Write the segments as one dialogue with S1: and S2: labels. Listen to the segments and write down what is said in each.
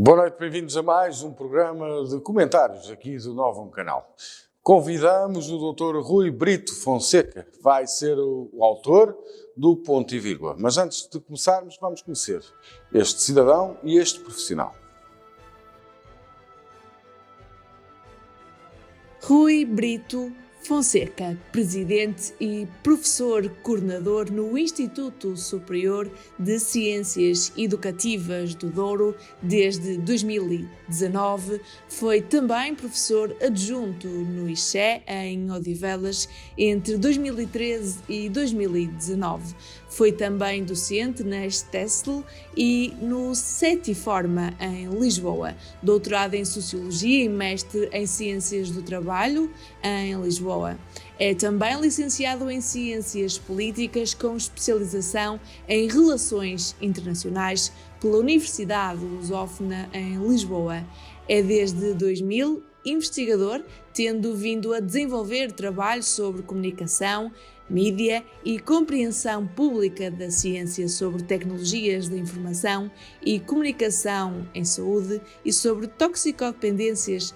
S1: Boa noite, bem-vindos a mais um programa de comentários aqui do Novo Canal. Convidamos o Dr. Rui Brito Fonseca, que vai ser o autor do Ponto e Vírgula. Mas antes de começarmos, vamos conhecer este cidadão e este profissional.
S2: Rui Brito Fonseca, presidente e professor coordenador no Instituto Superior de Ciências Educativas do Douro desde 2019, foi também professor adjunto no ISCE em Odivelas entre 2013 e 2019. Foi também docente na STESL e no Setiforma em Lisboa, doutorado em Sociologia e mestre em Ciências do Trabalho em Lisboa. É também licenciado em Ciências Políticas com especialização em Relações Internacionais pela Universidade Lusófona em Lisboa. É desde 2000 investigador, tendo vindo a desenvolver trabalhos sobre comunicação, mídia e compreensão pública da ciência sobre tecnologias da informação e comunicação em saúde e sobre toxicodependências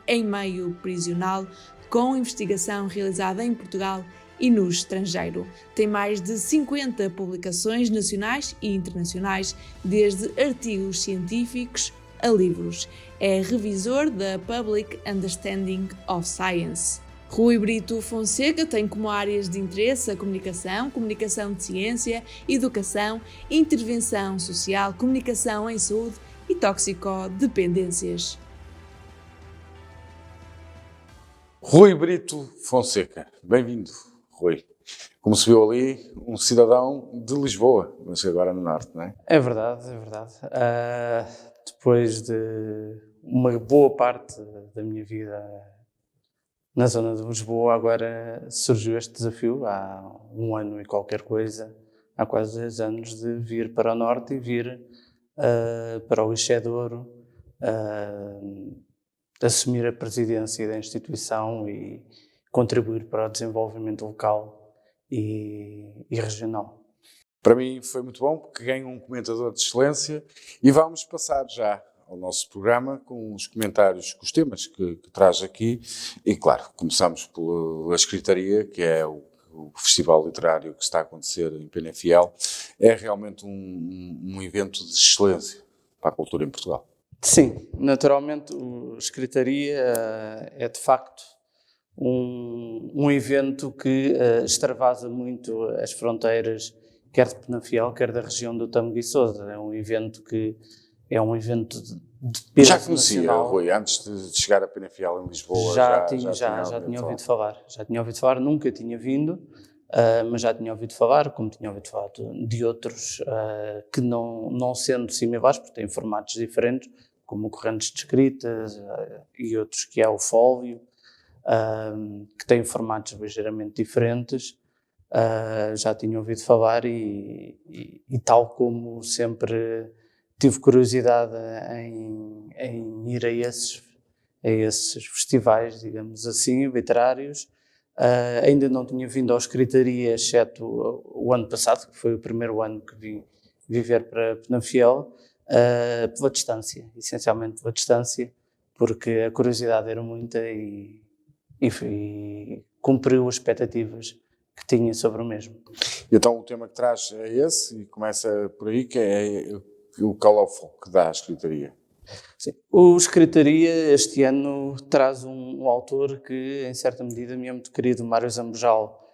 S2: em meio prisional, com investigação realizada em Portugal e no estrangeiro. Tem mais de 50 publicações nacionais e internacionais, desde artigos científicos a livros. É revisor da Public Understanding of Science. Rui Brito Fonseca tem como áreas de interesse a comunicação de ciência, educação, intervenção social, comunicação em saúde e toxicodependências.
S1: Rui Brito Fonseca, bem-vindo, Rui. Como se viu ali, um cidadão de Lisboa, mas agora no Norte, não é?
S3: É verdade, é verdade. Depois de uma boa parte da minha vida na zona de Lisboa, agora surgiu este desafio, há um ano e qualquer coisa, há quase 10 anos, de vir para o Norte e vir para o ISCE Douro, assumir a presidência da instituição e contribuir para o desenvolvimento local e regional.
S1: Para mim foi muito bom, porque ganho um comentador de excelência e vamos passar já ao nosso programa com os comentários, com os temas que traz aqui. E claro, começamos pela Escritaria, que é o festival literário que está a acontecer em Penafiel. É realmente um evento de excelência para a cultura em Portugal.
S3: Sim, naturalmente a Escritaria é de facto um evento que extravasa muito as fronteiras, quer de Penafiel, quer da região do Tâmega e Sousa. É um evento que é um evento de peso
S1: já conhecia,
S3: nacional.
S1: Rui, antes de chegar a Penafiel em Lisboa?
S3: Já tinha ouvido falar. Já tinha ouvido falar, nunca tinha vindo, mas já tinha ouvido falar, como tinha ouvido falar de outros que não sendo similares, porque têm formatos diferentes, como correntes de escritas e outros que é o Fólio, que têm formatos ligeiramente diferentes. Já tinha ouvido falar e tal como sempre tive curiosidade em ir a esses festivais, digamos assim, literários. Ainda não tinha vindo à Escritaria, exceto o ano passado, que foi o primeiro ano que vim viver para Penafiel, pela distância, essencialmente pela distância, porque a curiosidade era muita e cumpriu as expectativas que tinha sobre o mesmo.
S1: Então o tema que traz é esse, e começa por aí, que é o colofo que dá à Escritaria.
S3: Sim. O Escritaria este ano traz um autor que, em certa medida, me é muito querido, Mário Zambojal.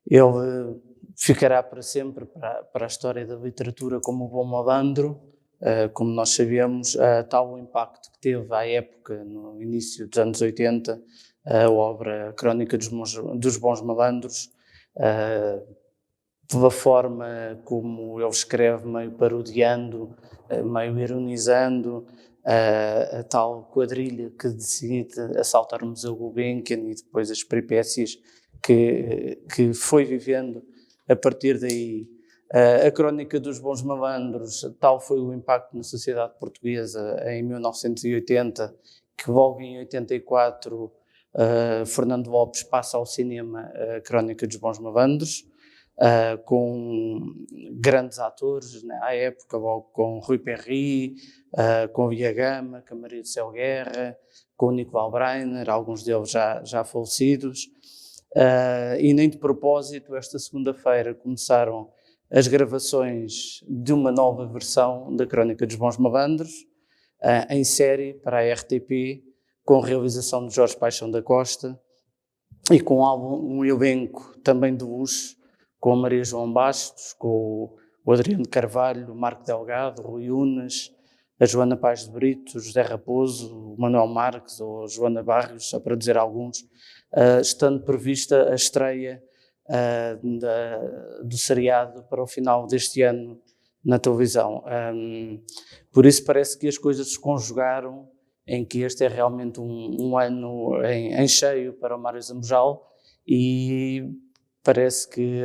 S3: Ele ficará para sempre para a história da literatura como o bom malandro. Como nós sabemos, tal o impacto que teve à época, no início dos anos 80, a obra Crónica dos Bons Malandros, pela forma como ele escreve, meio parodiando, meio ironizando, a tal quadrilha que decide assaltar o Museu Gulbenkian e depois as peripécias que foi vivendo a partir daí. A Crónica dos Bons Malandros, tal foi o impacto na sociedade portuguesa em 1980, que logo em 84 Fernando Lopes passa ao cinema a Crónica dos Bons Malandros. com grandes atores, né, à época, logo com Rui Perry, com Via Gama, com a Maria do Céu Guerra, com o Nicolau Breiner, alguns deles já falecidos. E nem de propósito, esta segunda-feira começaram as gravações de uma nova versão da Crónica dos Bons Malandros, em série para a RTP, com realização de Jorge Paixão da Costa e com um elenco também de luxo, com a Maria João Bastos, com o Adriano Carvalho, o Marco Delgado, o Rui Unas, a Joana Paz de Brito, o José Raposo, o Manuel Marques ou a Joana Barrios, só para dizer alguns, estando prevista a estreia do seriado para o final deste ano na televisão. Por isso parece que as coisas se conjugaram em que este é realmente um ano em cheio para o Mário Zambojal e parece que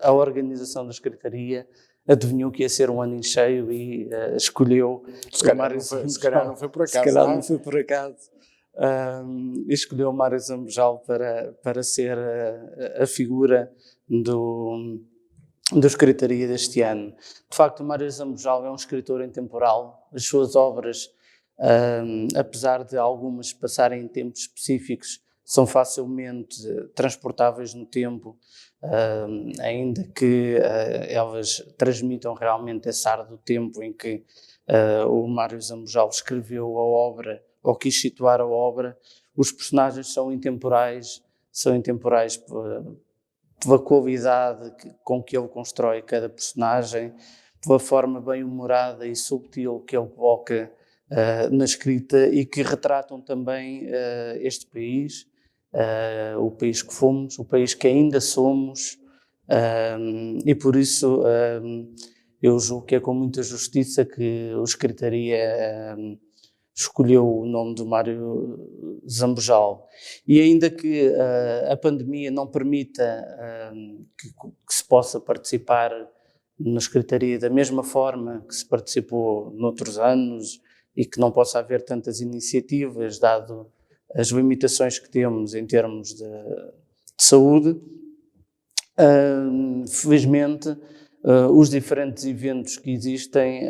S3: a organização da Secretaria adivinhou que ia ser um ano em cheio e escolheu
S1: se calhar não foi por acaso.
S3: Se calhar não foi por acaso. Escolheu o Mário Zambojal para ser a figura do Secretaria deste ano. De facto, o Mário Zambojal é um escritor intemporal. As suas obras, apesar de algumas passarem em tempos específicos, são facilmente transportáveis no tempo, ainda que elas transmitam realmente esse ar do tempo em que o Mário Zambojal escreveu a obra ou quis situar a obra. Os personagens são intemporais pela qualidade com que ele constrói cada personagem, pela forma bem humorada e subtil que ele coloca na escrita e que retratam também este país, o país que fomos, o país que ainda somos, e por isso eu julgo que é com muita justiça que o Secretaria escolheu o nome do Mário Zambojal. E ainda que a pandemia não permita que se possa participar na Secretaria da mesma forma que se participou noutros anos e que não possa haver tantas iniciativas, dado as limitações que temos em termos de saúde, felizmente os diferentes eventos que existem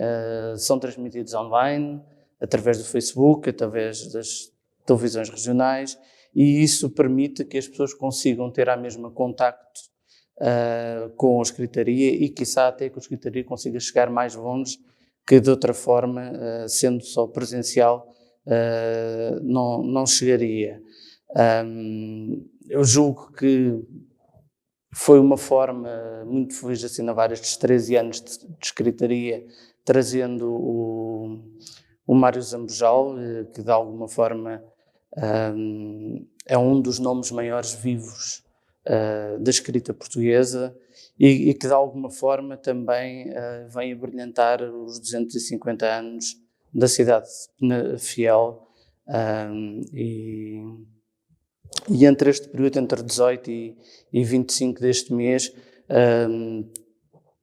S3: são transmitidos online, através do Facebook, através das televisões regionais, e isso permite que as pessoas consigam ter à mesma contacto com a Secretaria e, quiçá, até que a Secretaria consiga chegar mais longe, que de outra forma, sendo só presencial, não chegaria. Eu julgo que foi uma forma muito feliz de assinalar estes 13 anos de Secretaria, trazendo o Mário Zambojal, que de alguma forma é um dos nomes maiores vivos da escrita portuguesa e que de alguma forma também vem a brilhantar os 250 anos da cidade de Penafiel, e entre este período, entre 18 e 25 deste mês,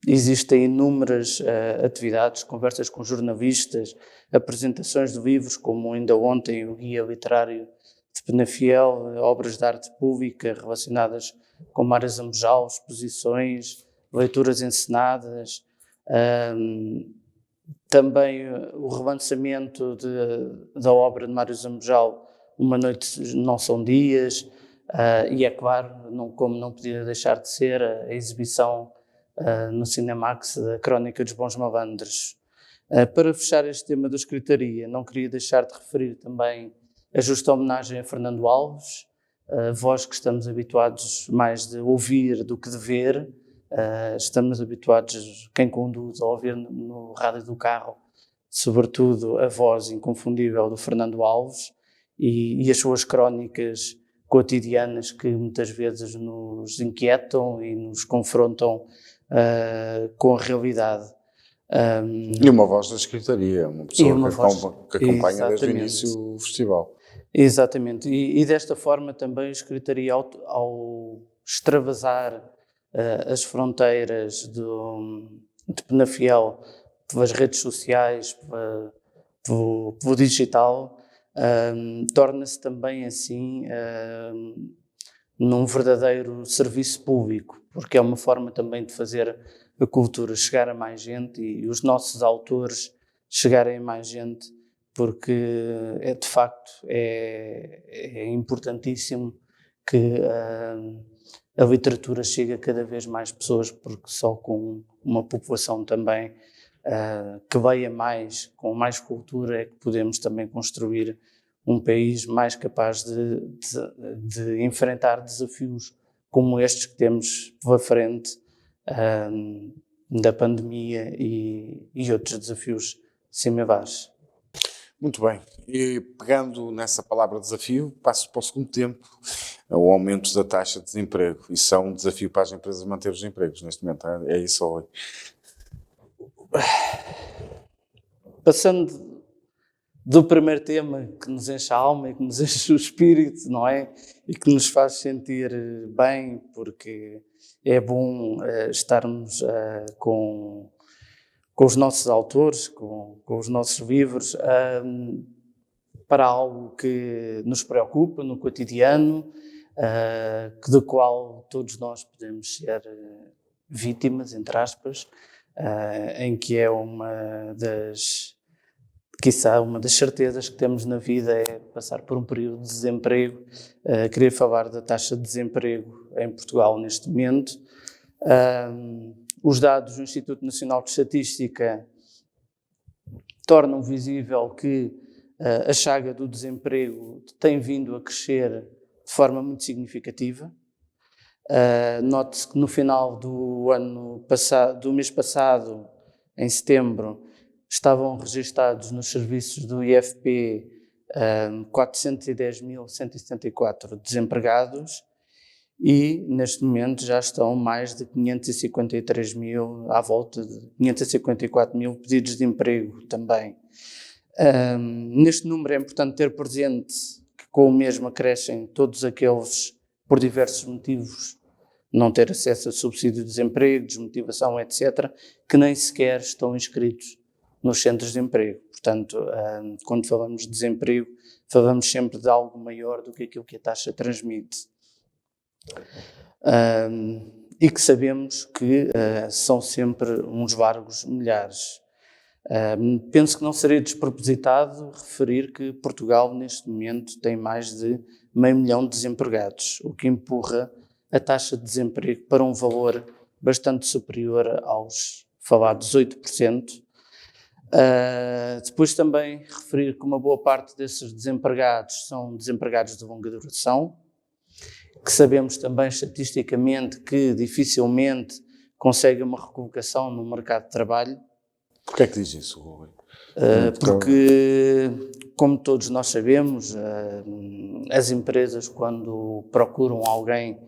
S3: existem inúmeras atividades, conversas com jornalistas, apresentações de livros, como ainda ontem o Guia Literário de Penafiel, obras de arte pública relacionadas com Mário Zambojal, exposições, leituras encenadas, também o relançamento da obra de Mário Zambojal, Uma Noite Não São Dias, e é claro, como não podia deixar de ser, a exibição no Cinemax da Crónica dos Bons Malandros. Para fechar este tema da Secretaria, não queria deixar de referir também a justa homenagem a Fernando Alves, voz que estamos habituados mais de ouvir do que de ver. Estamos habituados, quem conduz, a ouvir no rádio do carro, sobretudo a voz inconfundível do Fernando Alves e as suas crónicas cotidianas que muitas vezes nos inquietam e nos confrontam com a realidade.
S1: E uma voz da Secretaria, uma pessoa que acompanha desde o início o festival.
S3: Exatamente, e desta forma também a Secretaria, ao extravasar as fronteiras de Penafiel pelas redes sociais, pelo digital, torna-se também assim num verdadeiro serviço público, porque é uma forma também de fazer a cultura chegar a mais gente e os nossos autores chegarem a mais gente, porque de facto é importantíssimo que a literatura chegue a cada vez mais pessoas, porque só com uma população também que leia mais, com mais cultura, é que podemos também construir um país mais capaz de enfrentar desafios como estes que temos pela frente, da pandemia e outros desafios similares.
S1: Muito bem. E pegando nessa palavra desafio, passo para o segundo tempo, o aumento da taxa de desemprego. Isso é um desafio para as empresas manter os empregos neste momento, é isso, ou
S3: Passando do primeiro tema que nos enche a alma e que nos enche o espírito, não é? E que nos faz sentir bem, porque é bom estarmos com os nossos autores, com os nossos livros, para algo que nos preocupa no cotidiano, do qual todos nós podemos ser vítimas, entre aspas, em que é quiçá uma das certezas que temos na vida é passar por um período de desemprego. Queria falar da taxa de desemprego em Portugal neste momento. Os dados do Instituto Nacional de Estatística tornam visível que a chaga do desemprego tem vindo a crescer de forma muito significativa. Note-se que no final do mês passado, em setembro, estavam registados nos serviços do IFP 410.174 desempregados e, neste momento, já estão mais de 553 mil, à volta de 554 mil pedidos de emprego também. Neste número é importante ter presente que com o mesmo acrescem todos aqueles, por diversos motivos, não ter acesso a subsídio de desemprego, desmotivação, etc., que nem sequer estão inscritos nos centros de emprego. Portanto, quando falamos de desemprego, falamos sempre de algo maior do que aquilo que a taxa transmite. E que sabemos que são sempre uns largos milhares. Penso que não seria despropositado referir que Portugal, neste momento, tem mais de 500 mil desempregados, o que empurra a taxa de desemprego para um valor bastante superior aos falados 8%. Depois também referir que uma boa parte desses desempregados são desempregados de longa duração, que sabemos também estatisticamente que dificilmente conseguem uma recolocação no mercado de trabalho.
S1: Porquê é que diz isso, Rui?
S3: Porque, como todos nós sabemos, as empresas, quando procuram alguém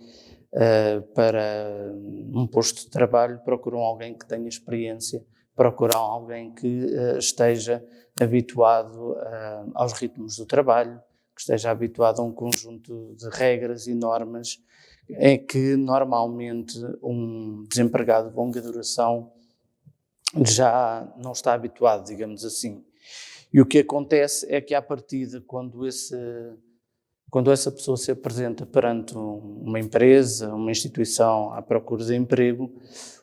S3: para um posto de trabalho, procuram alguém que tenha experiência, procuram alguém que esteja habituado aos ritmos do trabalho, que esteja habituado a um conjunto de regras e normas em que normalmente um desempregado de longa duração já não está habituado, digamos assim. E o que acontece é que, à partida, quando essa pessoa se apresenta perante uma empresa, uma instituição à procura de emprego,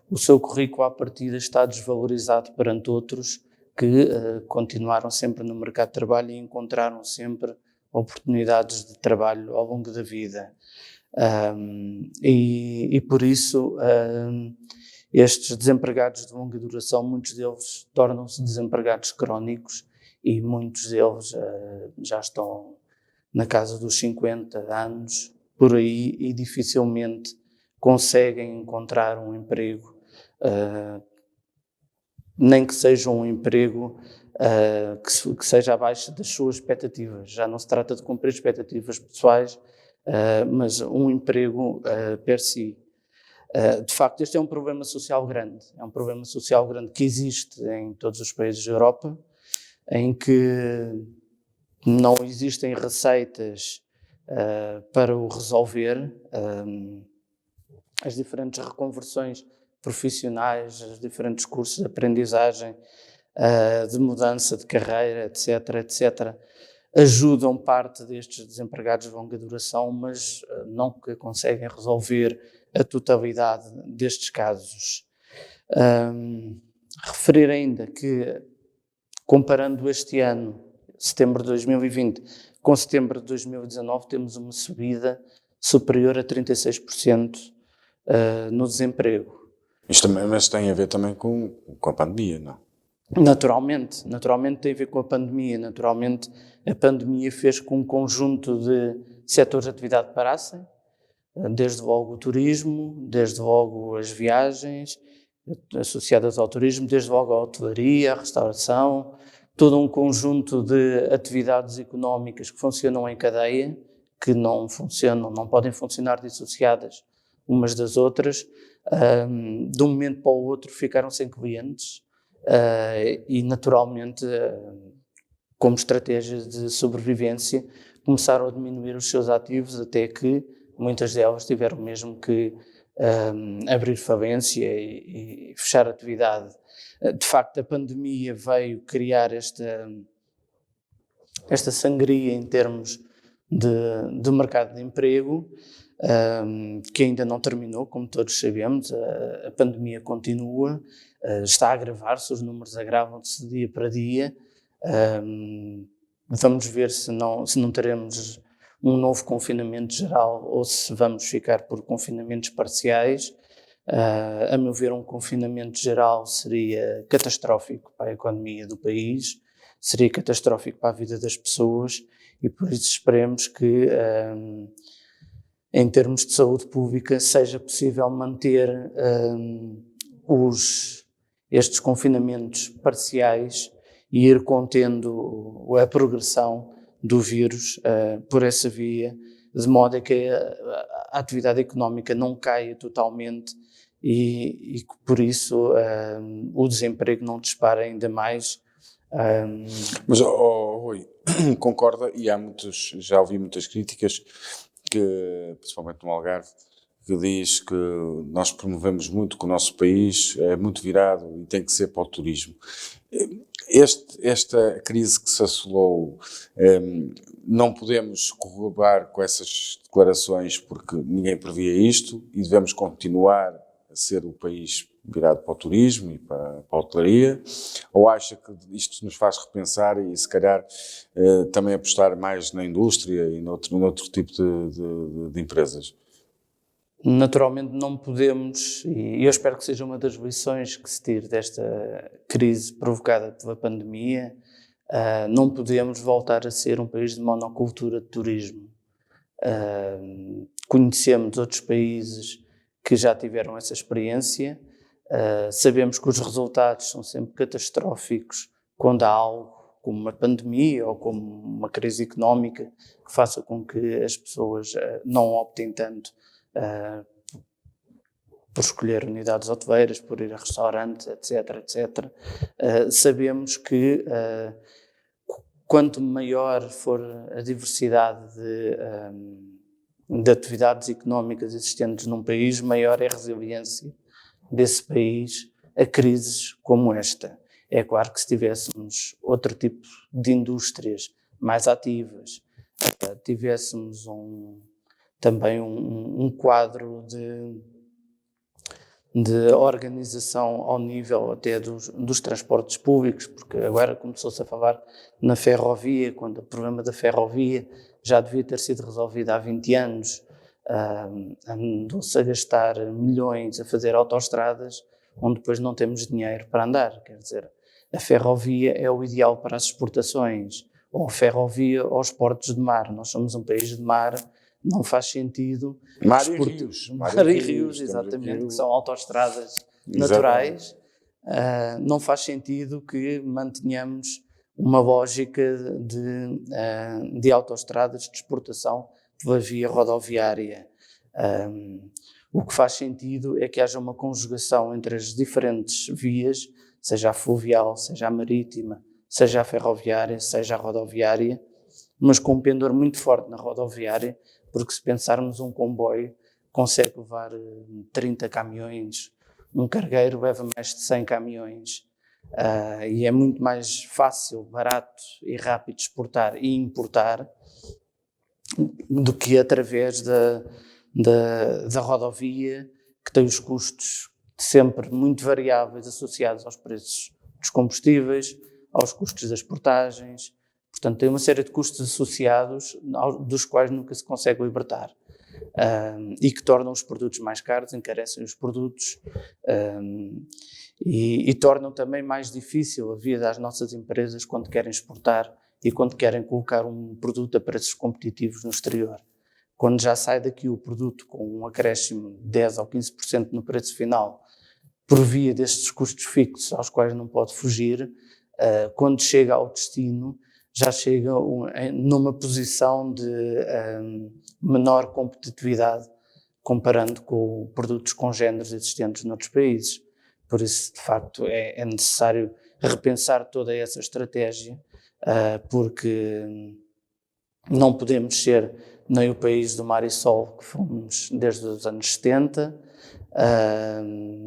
S3: o seu currículo, à partida, está desvalorizado perante outros que continuaram sempre no mercado de trabalho e encontraram sempre oportunidades de trabalho ao longo da vida. E por isso, estes desempregados de longa duração, muitos deles tornam-se desempregados crónicos e muitos deles já estão na casa dos 50 anos, por aí, e dificilmente conseguem encontrar um emprego, nem que seja um emprego que seja abaixo das suas expectativas. Já não se trata de cumprir expectativas pessoais, mas um emprego per si. De facto, este é um problema social grande. É um problema social grande que existe em todos os países da Europa, em que não existem receitas para o resolver. As diferentes reconversões profissionais, os diferentes cursos de aprendizagem, de mudança de carreira, etc., ajudam parte destes desempregados de longa duração, mas nunca conseguem resolver a totalidade destes casos. Referir ainda que, comparando este ano, setembro de 2020, com setembro de 2019, temos uma subida superior a 36% no desemprego.
S1: Isto também, mas tem a ver também com a pandemia, não?
S3: Naturalmente tem a ver com a pandemia. Naturalmente, a pandemia fez com que um conjunto de setores de atividade parassem, desde logo o turismo, desde logo as viagens associadas ao turismo, desde logo a hotelaria, a restauração, todo um conjunto de atividades económicas que funcionam em cadeia, que não podem funcionar dissociadas umas das outras. De um momento para o outro ficaram sem clientes e naturalmente, como estratégias de sobrevivência, começaram a diminuir os seus ativos, até que muitas delas tiveram mesmo que abrir falência e fechar a atividade. De facto, a pandemia veio criar esta sangria em termos de mercado de emprego, que ainda não terminou, como todos sabemos. A pandemia continua, está a agravar-se, os números agravam-se dia para dia. Vamos ver se não teremos um novo confinamento geral ou se vamos ficar por confinamentos parciais. A meu ver, um confinamento geral seria catastrófico para a economia do país, seria catastrófico para a vida das pessoas, e por isso esperemos que, em termos de saúde pública, seja possível manter estes confinamentos parciais e ir contendo a progressão do vírus por essa via, de modo a que a atividade económica não caia totalmente e que, por isso, o desemprego não dispare ainda mais.
S1: Mas, Rui, concorda, e já ouvi muitas críticas, que, principalmente no Algarve, que diz que nós promovemos muito, que o nosso país é muito virado e tem que ser para o turismo. Esta crise que se assolou, não podemos corroborar com essas declarações, porque ninguém previa isto, e devemos continuar a ser o país virado para o turismo e para a hotelaria? Ou acha que isto nos faz repensar e, se calhar, também apostar mais na indústria e noutro tipo de empresas?
S3: Naturalmente não podemos, e eu espero que seja uma das lições que se tire desta crise provocada pela pandemia, não podemos voltar a ser um país de monocultura de turismo. Conhecemos outros países que já tiveram essa experiência, sabemos que os resultados são sempre catastróficos quando há algo como uma pandemia ou como uma crise económica que faça com que as pessoas não optem tanto por escolher unidades hoteleiras, por ir a restaurantes, etc. Sabemos que quanto maior for a diversidade de atividades económicas existentes num país, maior é a resiliência desse país a crises como esta. É claro que se tivéssemos outro tipo de indústrias mais ativas, tivéssemos também um quadro de organização ao nível até dos transportes públicos, porque agora começou-se a falar na ferrovia, quando o problema da ferrovia já devia ter sido resolvido há 20 anos. Andou-se a gastar milhões a fazer autoestradas onde depois não temos dinheiro para andar. Quer dizer, a ferrovia é o ideal para as exportações, ou a ferrovia aos portos de mar. Nós somos um país de mar, não faz sentido...
S1: Mar e rios.
S3: Mar e rios, exatamente, que são autoestradas naturais. Não faz sentido que mantenhamos uma lógica de autoestradas de exportação pela via rodoviária. O que faz sentido é que haja uma conjugação entre as diferentes vias, seja a fluvial, seja a marítima, seja a ferroviária, seja a rodoviária, mas com um pendor muito forte na rodoviária, porque se pensarmos um comboio consegue levar 30 caminhões, um cargueiro leva mais de 100 caminhões. e é muito mais fácil, barato e rápido exportar e importar do que através da rodovia, que tem os custos sempre muito variáveis associados aos preços dos combustíveis, aos custos das portagens. Portanto, tem uma série de custos associados dos quais nunca se consegue libertar. E que tornam os produtos mais caros, encarecem os produtos e tornam também mais difícil a vida das nossas empresas quando querem exportar e quando querem colocar um produto a preços competitivos no exterior. Quando já sai daqui o produto com um acréscimo de 10% ou 15% no preço final, por via destes custos fixos aos quais não pode fugir, quando chega ao destino, já chega numa posição de menor competitividade comparando com produtos congêneres existentes noutros países. Por isso, de facto, é necessário repensar toda essa estratégia, porque não podemos ser nem o país do mar e sol que fomos desde os anos 70,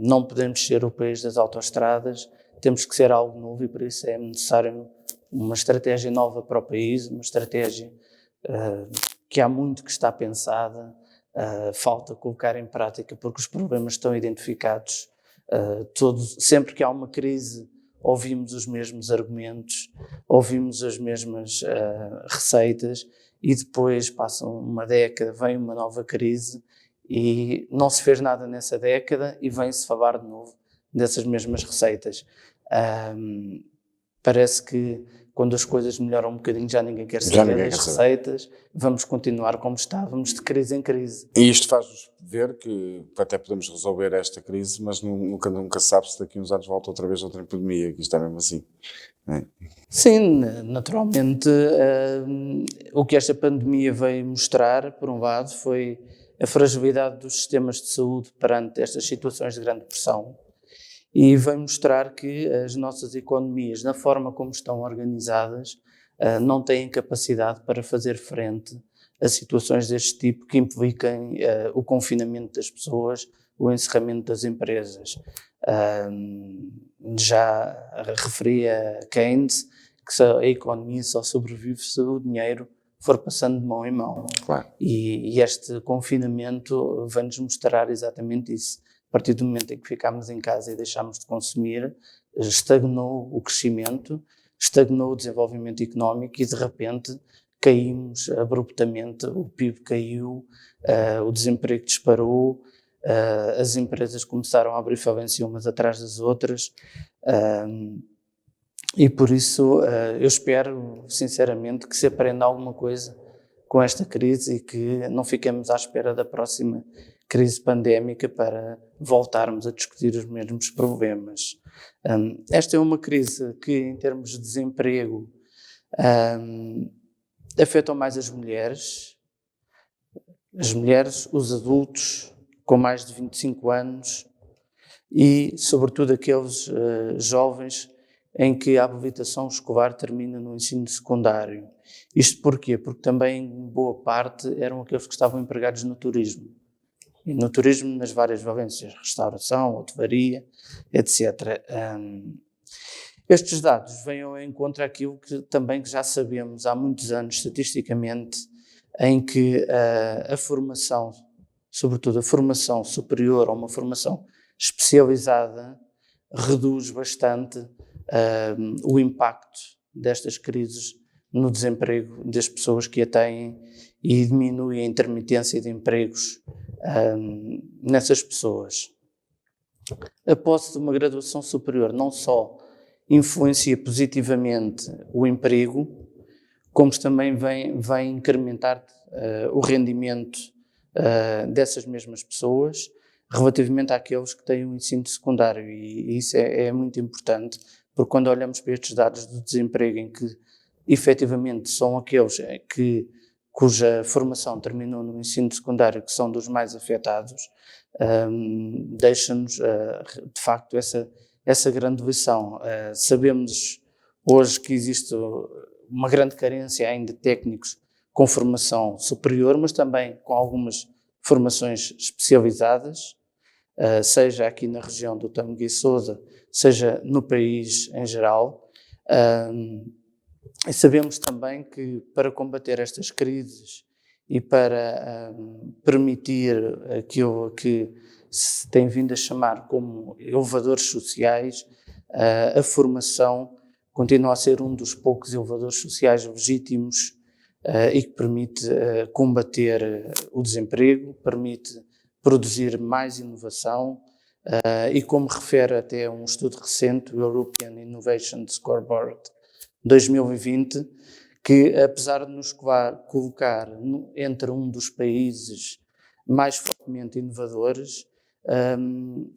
S3: não podemos ser o país das autoestradas, temos que ser algo novo e por isso é necessário uma estratégia nova para o país, uma estratégia que há muito que está pensada, falta colocar em prática porque os problemas estão identificados. Sempre que há uma crise ouvimos os mesmos argumentos, ouvimos as mesmas receitas e depois passa uma década, vem uma nova crise e não se fez nada nessa década e vem-se falar de novo dessas mesmas receitas. Parece que quando as coisas melhoram um bocadinho já ninguém quer saber das receitas, vamos continuar como estávamos, de crise em crise.
S1: E isto faz-nos ver que até podemos resolver esta crise, mas nunca se sabe se daqui a uns anos volta outra vez outra epidemia, que isto é mesmo assim. É.
S3: Sim, naturalmente, o que esta pandemia veio mostrar, por um lado, foi a fragilidade dos sistemas de saúde perante estas situações de grande pressão. E vem mostrar que as nossas economias, na forma como estão organizadas, não têm capacidade para fazer frente a situações deste tipo que impliquem o confinamento das pessoas, o encerramento das empresas. Já referia Keynes que a economia só sobrevive se o dinheiro for passando de mão em mão.
S1: Claro.
S3: E este confinamento vai-nos mostrar exatamente isso. A partir do momento em que ficámos em casa e deixámos de consumir, estagnou o crescimento, estagnou o desenvolvimento económico e de repente caímos abruptamente, o PIB caiu, o desemprego disparou, as empresas começaram a abrir falência umas atrás das outras e por isso eu espero sinceramente que se aprenda alguma coisa com esta crise e que não fiquemos à espera da próxima crise pandémica para voltarmos a discutir os mesmos problemas. Esta é uma crise que, em termos de desemprego, afeta mais as mulheres, os adultos com mais de 25 anos e, sobretudo, aqueles jovens em que a habilitação escolar termina no ensino secundário. Isto porquê? Porque também, boa parte, eram aqueles que estavam empregados no turismo. E no turismo, nas várias valências, restauração, hotelaria, etc. Estes dados vêm ao encontro àquilo que já sabemos há muitos anos, estatisticamente, em que a formação, sobretudo a formação superior ou uma formação especializada, reduz bastante o impacto destas crises no desemprego das pessoas que a têm e diminui a intermitência de empregos nessas pessoas. A posse de uma graduação superior não só influencia positivamente o emprego, como também vai incrementar o rendimento dessas mesmas pessoas relativamente àqueles que têm o ensino secundário. E isso é muito importante, porque quando olhamos para estes dados do desemprego em que efetivamente são aqueles cuja formação terminou no ensino secundário que são dos mais afetados, deixa-nos de facto essa grande lição. Sabemos hoje que existe uma grande carência ainda de técnicos com formação superior, mas também com algumas formações especializadas, seja aqui na região do Tâmega e Sousa, seja no país em geral. E sabemos também que para combater estas crises e para permitir aquilo que se tem vindo a chamar como elevadores sociais, a formação continua a ser um dos poucos elevadores sociais legítimos e que permite combater o desemprego, permite produzir mais inovação e, como refere até um estudo recente, o European Innovation Scoreboard 2020, que apesar de nos colocar entre um dos países mais fortemente inovadores,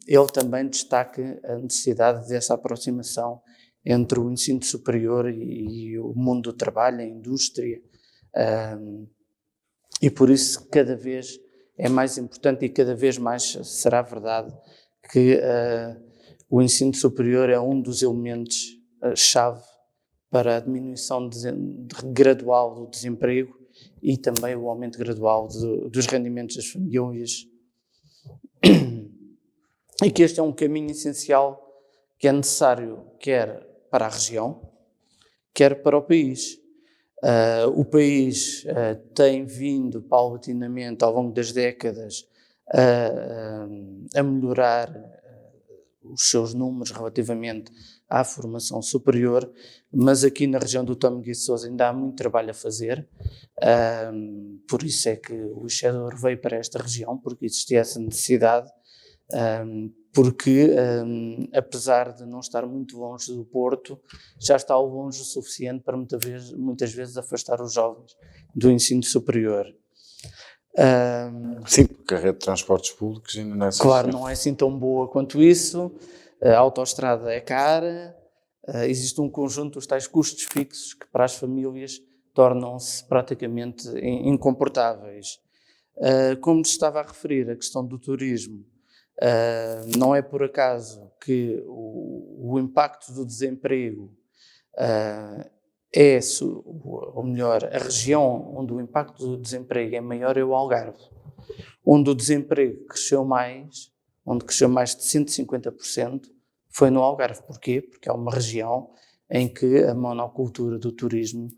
S3: ele também destaca a necessidade dessa aproximação entre o ensino superior e o mundo do trabalho, a indústria, e por isso cada vez é mais importante e cada vez mais será verdade que o ensino superior é um dos elementos-chave para a diminuição gradual do desemprego e também o aumento gradual dos rendimentos das famílias. E que este é um caminho essencial que é necessário quer para a região, quer para o país. O país tem vindo paulatinamente ao longo das décadas a melhorar os seus números relativamente à formação superior, mas aqui na região do Tâmega e Sousa ainda há muito trabalho a fazer, por isso é que o Ixedor veio para esta região, porque existia essa necessidade, porque apesar de não estar muito longe do Porto, já está longe o suficiente para muitas vezes afastar os jovens do ensino superior.
S1: Sim, porque a rede de transportes públicos ainda não é suficiente.
S3: Claro, não é assim tão boa quanto isso, a autoestrada é cara, existe um conjunto dos tais custos fixos que para as famílias tornam-se praticamente incomportáveis. Como se estava a referir, a questão do turismo, não é por acaso que o impacto do desemprego ou melhor, a região onde o impacto do desemprego é maior é o Algarve, onde o desemprego cresceu mais, onde cresceu mais de 150%, foi no Algarve. Porquê? Porque é uma região em que a monocultura do turismo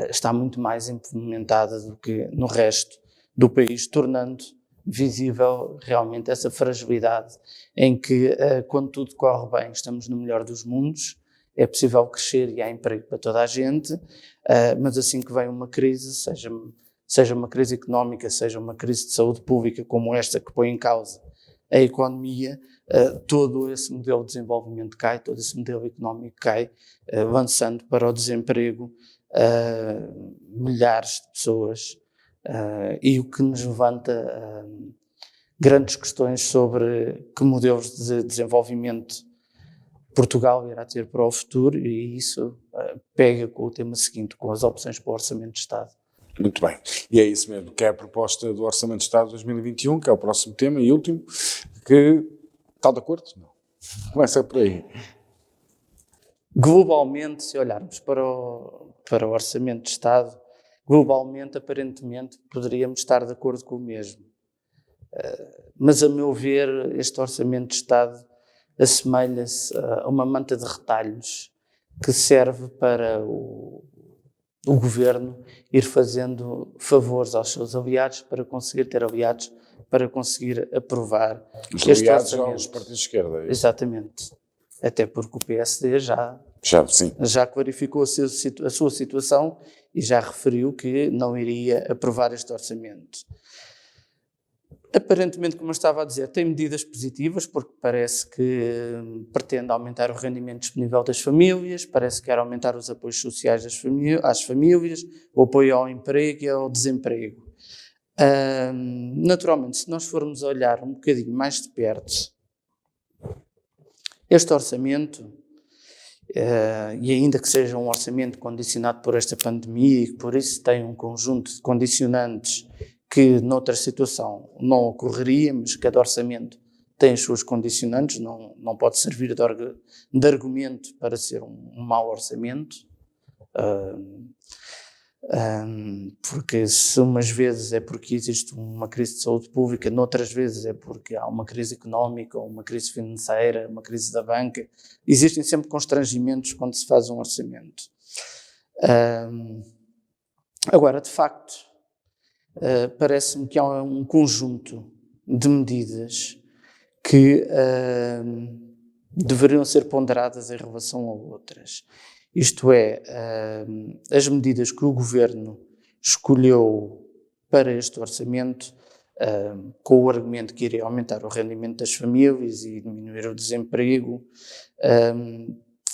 S3: está muito mais implementada do que no resto do país, tornando visível realmente essa fragilidade em que, quando tudo corre bem, estamos no melhor dos mundos, é possível crescer e há emprego para toda a gente, mas assim que vem uma crise, seja uma crise económica, seja uma crise de saúde pública como esta que põe em causa a economia, todo esse modelo de desenvolvimento cai, todo esse modelo económico cai, avançando para o desemprego milhares de pessoas, e o que nos levanta grandes questões sobre que modelos de desenvolvimento Portugal irá ter para o futuro, e isso pega com o tema seguinte, com as opções para o Orçamento de Estado.
S1: Muito bem, e é isso mesmo, que é a proposta do Orçamento de Estado de 2021, que é o próximo tema e último, que está de acordo? Não. Começa por aí.
S3: Globalmente, se olharmos para o Orçamento de Estado, globalmente, aparentemente, poderíamos estar de acordo com o mesmo. Mas, a meu ver, este Orçamento de Estado assemelha-se a uma manta de retalhos que serve para o Governo ir fazendo favores aos seus aliados para conseguir ter aliados, para conseguir aprovar
S1: Os aliados aos partidos de esquerda. É isso?
S3: Exatamente. Até porque o PSD já clarificou a sua situação e já referiu que não iria aprovar este orçamento. Aparentemente, como eu estava a dizer, tem medidas positivas, porque parece que pretende aumentar o rendimento disponível das famílias, parece que quer aumentar os apoios sociais às famílias, o apoio ao emprego e ao desemprego. Naturalmente, se nós formos olhar um bocadinho mais de perto este orçamento, e ainda que seja um orçamento condicionado por esta pandemia e que por isso tem um conjunto de condicionantes que noutra situação não ocorreria, mas cada orçamento tem as suas condicionantes, não pode servir de argumento para ser um mau orçamento. Porque se umas vezes é porque existe uma crise de saúde pública, noutras vezes é porque há uma crise económica, ou uma crise financeira, uma crise da banca, existem sempre constrangimentos quando se faz um orçamento. Agora, de facto, parece-me que há um conjunto de medidas que deveriam ser ponderadas em relação a outras. Isto é, as medidas que o Governo escolheu para este orçamento, com o argumento que iria aumentar o rendimento das famílias e diminuir o desemprego,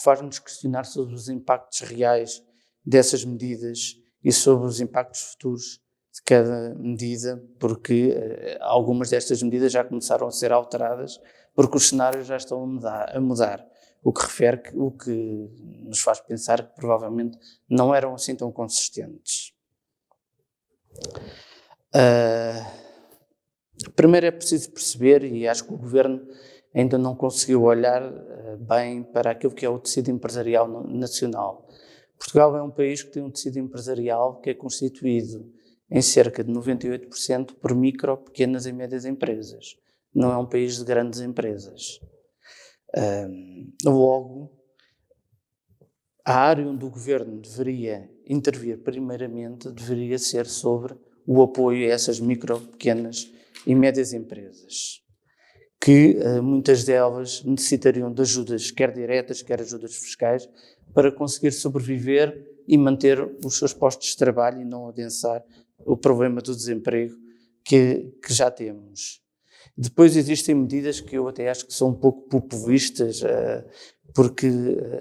S3: faz-nos questionar sobre os impactos reais dessas medidas e sobre os impactos futuros de cada medida, porque algumas destas medidas já começaram a ser alteradas, porque os cenários já estão a mudar. O que nos faz pensar que provavelmente não eram assim tão consistentes. Primeiro é preciso perceber, e acho que o Governo ainda não conseguiu olhar bem para aquilo que é o tecido empresarial nacional. Portugal é um país que tem um tecido empresarial que é constituído em cerca de 98% por micro, pequenas e médias empresas. Não é um país de grandes empresas. Logo, a área onde o Governo deveria intervir primeiramente deveria ser sobre o apoio a essas micro, pequenas e médias empresas, que muitas delas necessitariam de ajudas, quer diretas, quer ajudas fiscais, para conseguir sobreviver e manter os seus postos de trabalho e não adensar o problema do desemprego que já temos. Depois existem medidas que eu até acho que são um pouco populistas, porque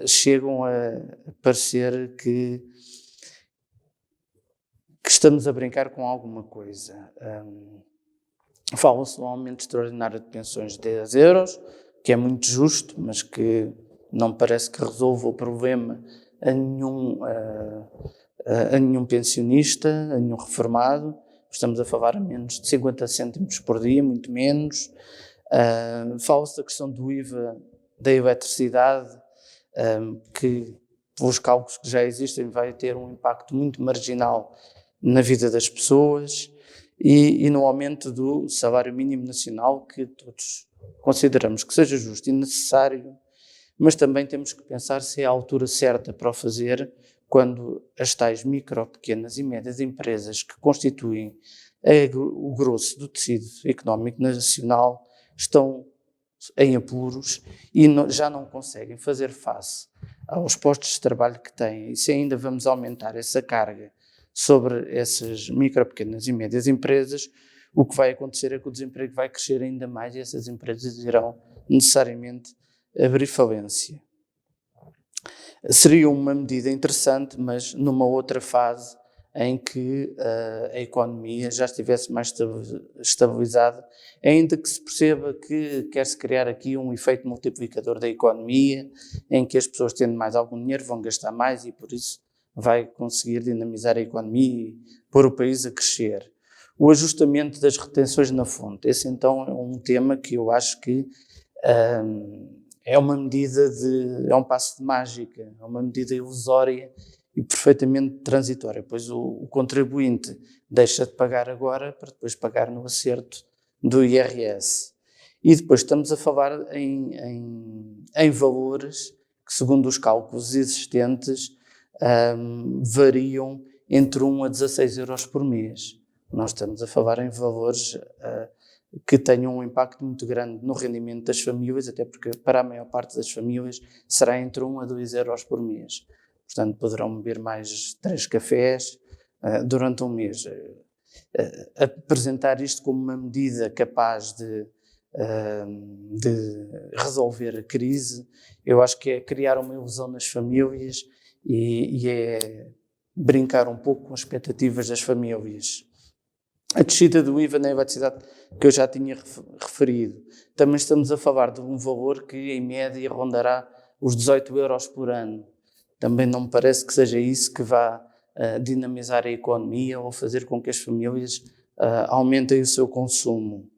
S3: chegam a parecer que estamos a brincar com alguma coisa. Fala-se de um aumento extraordinário de pensões de 10 euros, que é muito justo, mas que não parece que resolva o problema a nenhum pensionista, a nenhum reformado. Estamos a falar a menos de 50 cêntimos por dia, muito menos. Fala-se da questão do IVA da eletricidade, que, pelos cálculos que já existem, vai ter um impacto muito marginal na vida das pessoas, e no aumento do salário mínimo nacional, que todos consideramos que seja justo e necessário, mas também temos que pensar se é a altura certa para o fazer, quando as tais micro, pequenas e médias empresas que constituem o grosso do tecido económico nacional estão em apuros e já não conseguem fazer face aos postos de trabalho que têm. E se ainda vamos aumentar essa carga sobre essas micro, pequenas e médias empresas, o que vai acontecer é que o desemprego vai crescer ainda mais e essas empresas irão necessariamente abrir falência. Seria uma medida interessante, mas numa outra fase em que a economia já estivesse mais estabilizada, ainda que se perceba que quer-se criar aqui um efeito multiplicador da economia, em que as pessoas tendo mais algum dinheiro vão gastar mais e por isso vai conseguir dinamizar a economia e pôr o país a crescer. O ajustamento das retenções na fonte, esse então é um tema que eu acho que é uma medida é um passo de mágica, é uma medida ilusória e perfeitamente transitória, pois o contribuinte deixa de pagar agora para depois pagar no acerto do IRS. E depois estamos a falar em valores que, segundo os cálculos existentes, variam entre 1 a 16 euros por mês. Nós estamos a falar em valores que tenham um impacto muito grande no rendimento das famílias, até porque para a maior parte das famílias será entre 1 a 2 euros por mês. Portanto, poderão beber mais 3 cafés durante um mês. Apresentar isto como uma medida capaz de resolver a crise, eu acho que é criar uma ilusão nas famílias e é brincar um pouco com as expectativas das famílias. A descida do IVA na eletricidade, que eu já tinha referido, também estamos a falar de um valor que em média rondará os 18 euros por ano. Também não me parece que seja isso que vá dinamizar a economia ou fazer com que as famílias aumentem o seu consumo.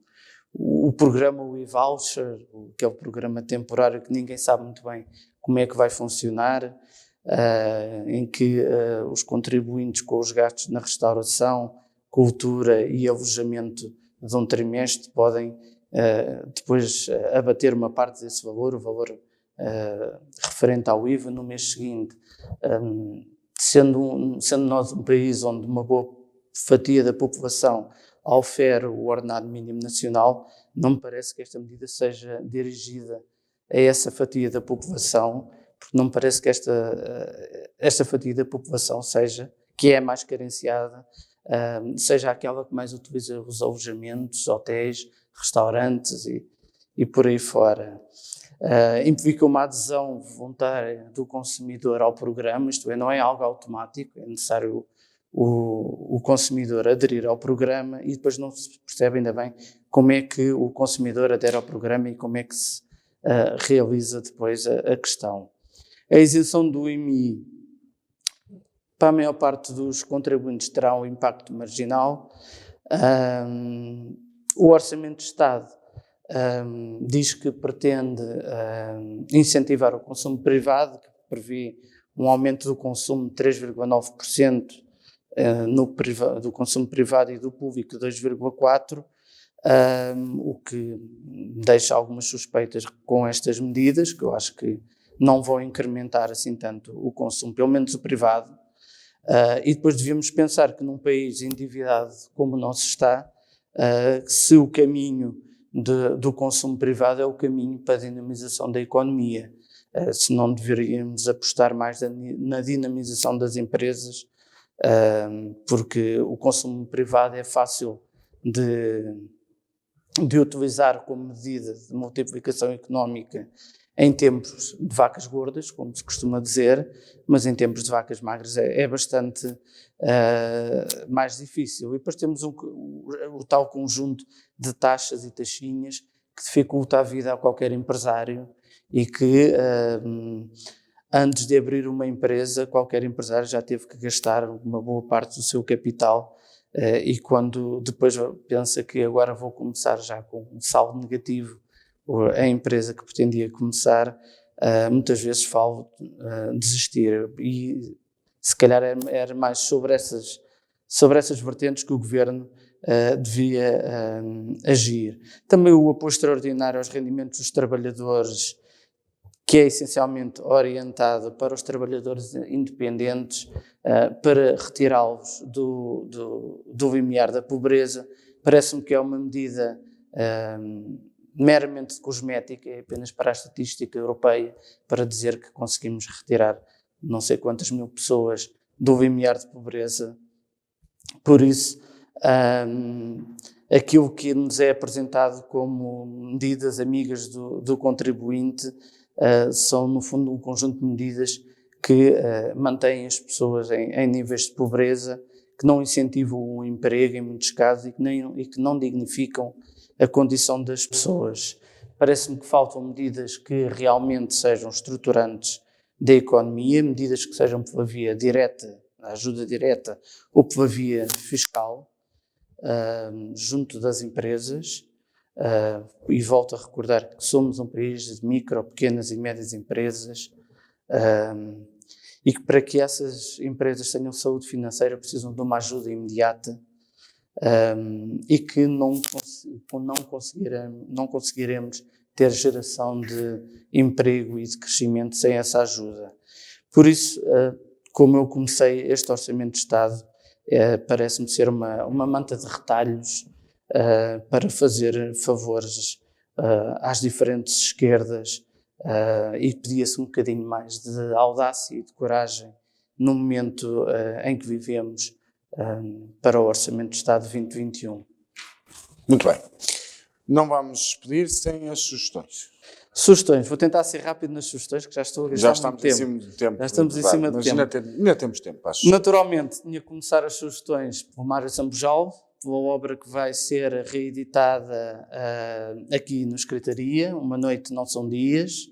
S3: O programa e-voucher, que é o programa temporário que ninguém sabe muito bem como é que vai funcionar, em que os contribuintes com os gastos na restauração, cultura e alojamento de um trimestre podem depois abater uma parte desse valor, o valor referente ao IVA no mês seguinte. Sendo nós um país onde uma boa fatia da população ofere o ordenado mínimo nacional, não me parece que esta medida seja dirigida a essa fatia da população, porque não me parece que esta fatia da população que é mais carenciada, seja aquela que mais utiliza os alojamentos, hotéis, restaurantes e por aí fora. Implica uma adesão voluntária do consumidor ao programa, isto é, não é algo automático, é necessário o consumidor aderir ao programa e depois não se percebe ainda bem como é que o consumidor adere ao programa e como é que se realiza depois a questão. A isenção do IMI para a maior parte dos contribuintes terá um impacto marginal. O Orçamento de Estado diz que pretende incentivar o consumo privado, que prevê um aumento do consumo de 3,9% do consumo privado e do público de 2,4%, o que deixa algumas suspeitas com estas medidas, que eu acho que não vão incrementar assim tanto o consumo, pelo menos o privado. E depois devíamos pensar que num país endividado como o nosso está, se o caminho do consumo privado é o caminho para a dinamização da economia, se não deveríamos apostar mais na dinamização das empresas, porque o consumo privado é fácil de utilizar como medida de multiplicação económica em tempos de vacas gordas, como se costuma dizer, mas em tempos de vacas magras é bastante mais difícil. E depois temos o tal conjunto de taxas e taxinhas que dificulta a vida a qualquer empresário e que antes de abrir uma empresa, qualquer empresário já teve que gastar uma boa parte do seu capital e quando depois pensa que agora vou começar já com um saldo negativo, a empresa que pretendia começar, muitas vezes falo desistir e se calhar era mais sobre essas vertentes que o Governo devia agir. Também o apoio extraordinário aos rendimentos dos trabalhadores, que é essencialmente orientado para os trabalhadores independentes, para retirá-los do limiar da pobreza, parece-me que é uma medida meramente cosmética, é apenas para a estatística europeia, para dizer que conseguimos retirar não sei quantas mil pessoas do limiar de pobreza. Por isso, aquilo que nos é apresentado como medidas amigas do contribuinte são, no fundo, um conjunto de medidas que mantêm as pessoas em níveis de pobreza, que não incentivam o emprego em muitos casos e que não dignificam a condição das pessoas. Parece-me que faltam medidas que realmente sejam estruturantes da economia, medidas que sejam pela via direta, a ajuda direta, ou pela via fiscal, junto das empresas. E volto a recordar que somos um país de micro, pequenas e médias empresas e que para que essas empresas tenham saúde financeira precisam de uma ajuda imediata e que não conseguiremos ter geração de emprego e de crescimento sem essa ajuda. Por isso, como eu comecei este Orçamento de Estado, parece-me ser uma manta de retalhos para fazer favores às diferentes esquerdas e pedia-se um bocadinho mais de audácia e de coragem no momento em que vivemos para o Orçamento de Estado 2021.
S1: Muito bem. Não vamos despedir sem as sugestões.
S3: Sugestões. Vou tentar ser rápido nas sugestões, que já estou a gastar muito tempo.
S1: Já estamos em cima do tempo.
S3: Já estamos em cima do tempo.
S1: Ainda temos tempo, acho.
S3: Naturalmente, tinha que começar as sugestões pelo Mário Sambujal, pela obra que vai ser reeditada aqui no Escritaria, Uma Noite Não São Dias,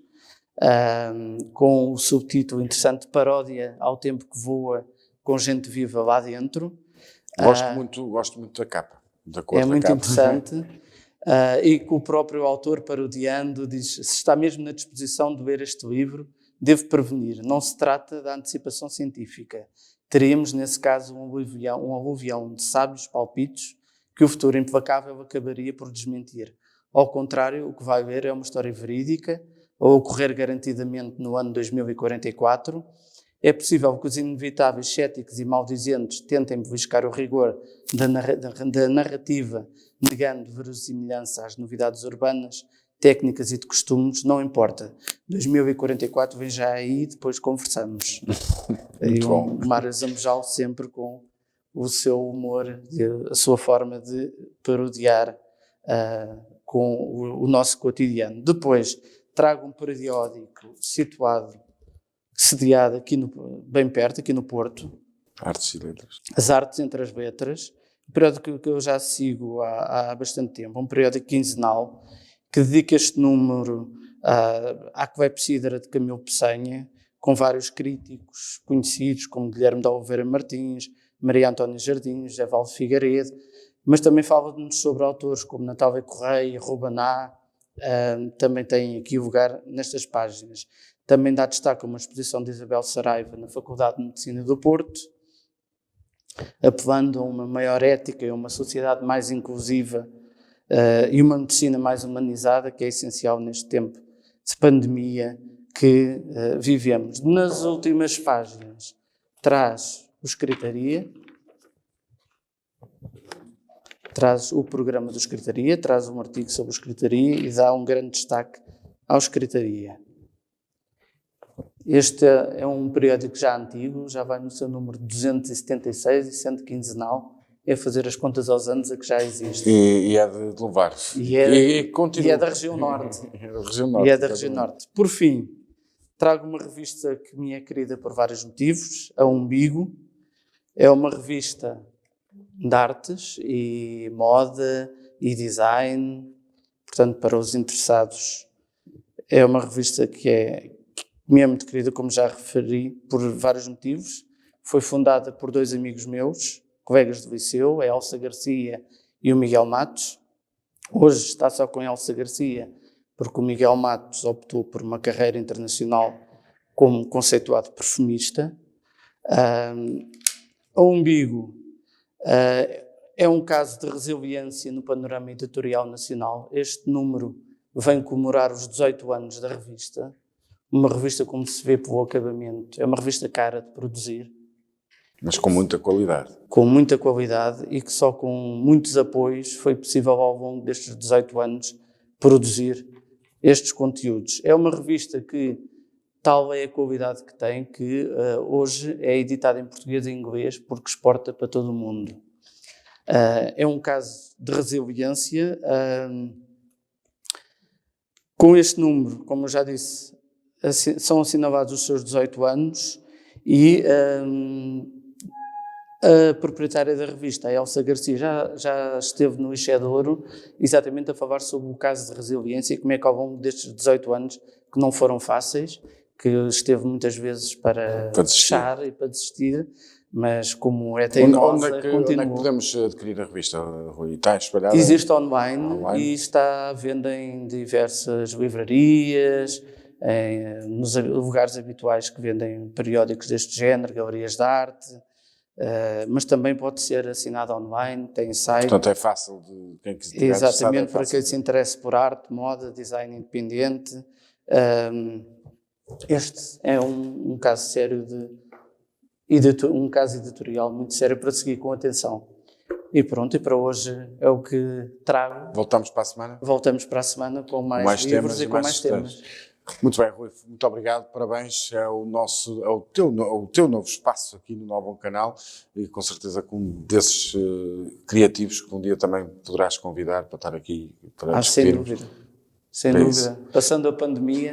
S3: com o subtítulo interessante Paródia ao Tempo que Voa, com gente viva lá dentro.
S1: Gosto muito da capa. Da cor
S3: é
S1: da
S3: muito
S1: capa.
S3: Interessante. E que o próprio autor, parodiando, diz: se está mesmo na disposição de ler este livro, deve prevenir. Não se trata da antecipação científica. Teríamos, nesse caso, um aluvião de sábios palpites que o futuro implacável acabaria por desmentir. Ao contrário, o que vai ver é uma história verídica, a ocorrer garantidamente no ano 2044. É possível que os inevitáveis céticos e maldizentes tentem beliscar o rigor da narrativa, negando verossimilhança às novidades urbanas, técnicas e de costumes, não importa. 2044 vem já aí, depois conversamos. E o Mário Zambojal sempre com o seu humor, a sua forma de parodiar com o nosso cotidiano. Depois, trago um periódico sediado aqui bem perto, aqui no Porto.
S1: Artes e Letras.
S3: As Artes entre as Letras. Um periódico que eu já sigo há bastante tempo. Um periódico quinzenal que dedica este número à clepsidra de Camilo Peçanha, com vários críticos conhecidos, como Guilherme da Oliveira Martins, Maria Antónia Jardim, José Valde Figueiredo, mas também fala-nos sobre autores como Natália Correia, Rubaná, também tem aqui lugar nestas páginas. Também dá destaque a uma exposição de Isabel Saraiva na Faculdade de Medicina do Porto, apelando a uma maior ética e a uma sociedade mais inclusiva e uma medicina mais humanizada, que é essencial neste tempo de pandemia que vivemos. Nas últimas páginas traz o Escritaria, traz o programa do Escritaria, traz um artigo sobre o Escritaria e dá um grande destaque ao Escritaria. Este é um periódico já antigo, já vai no seu número 276 e sendo quinzenal, é fazer as contas aos anos a que já existe.
S1: E é de louvar.
S3: E é da região norte. E é da região norte. Por fim, trago uma revista que me é querida por vários motivos, a Umbigo. É uma revista de artes e moda e design, portanto, para os interessados. É uma revista que me é muito querida, como já referi, por vários motivos. Foi fundada por dois amigos meus, colegas do liceu, a Elsa Garcia e o Miguel Matos. Hoje está só com a Elsa Garcia, porque o Miguel Matos optou por uma carreira internacional como conceituado perfumista. A Umbigo é um caso de resiliência no panorama editorial nacional. Este número vem comemorar os 18 anos da revista. Uma revista, como se vê pelo acabamento, é uma revista cara de produzir.
S1: Mas com muita qualidade.
S3: Com muita qualidade e que só com muitos apoios foi possível ao longo destes 18 anos produzir estes conteúdos. É uma revista que, tal é a qualidade que tem, que hoje é editada em português e inglês porque exporta para todo o mundo. É um caso de resiliência. Com este número, como eu já disse, são assinalados os seus 18 anos e a proprietária da revista, a Elsa Garcia, já esteve no Ixedouro exatamente a falar sobre o caso de resiliência e como é que ao longo destes 18 anos, que não foram fáceis, que esteve muitas vezes para fechar e para desistir, mas como é teimosa, continua.
S1: Onde é que podemos adquirir a revista, Rui? Está espalhada?
S3: Existe online e está à venda em diversas livrarias, nos lugares habituais que vendem periódicos deste género, galerias de arte, mas também pode ser assinado online, tem site.
S1: Portanto, é fácil de quem quiser.
S3: Exatamente, para quem se interesse por arte, moda, design independente. Este é um caso sério um caso editorial muito sério para seguir com atenção. E pronto, e para hoje é o que trago.
S1: Voltamos para a semana?
S3: Voltamos para a semana com mais livros e com mais temas.
S1: Muito bem, Rui, muito obrigado, parabéns, é o teu novo espaço aqui no Novo Canal e com certeza com um desses criativos que um dia também poderás convidar para estar aqui para discutir.
S3: Sem dúvida. Passando a pandemia,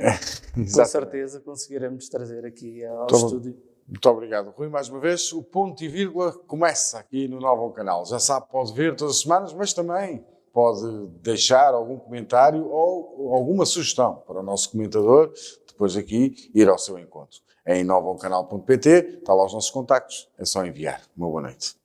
S3: com certeza conseguiremos trazer aqui ao estúdio.
S1: Muito obrigado, Rui, mais uma vez. O ponto e vírgula começa aqui no Novo Canal. Já sabe, pode ver todas as semanas, mas também pode deixar algum comentário ou alguma sugestão para o nosso comentador, depois aqui ir ao seu encontro. É em novocanal.pt, está lá os nossos contactos, é só enviar. Uma boa noite.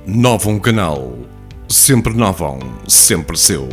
S4: Novam Canal. Sempre Novam, sempre seu.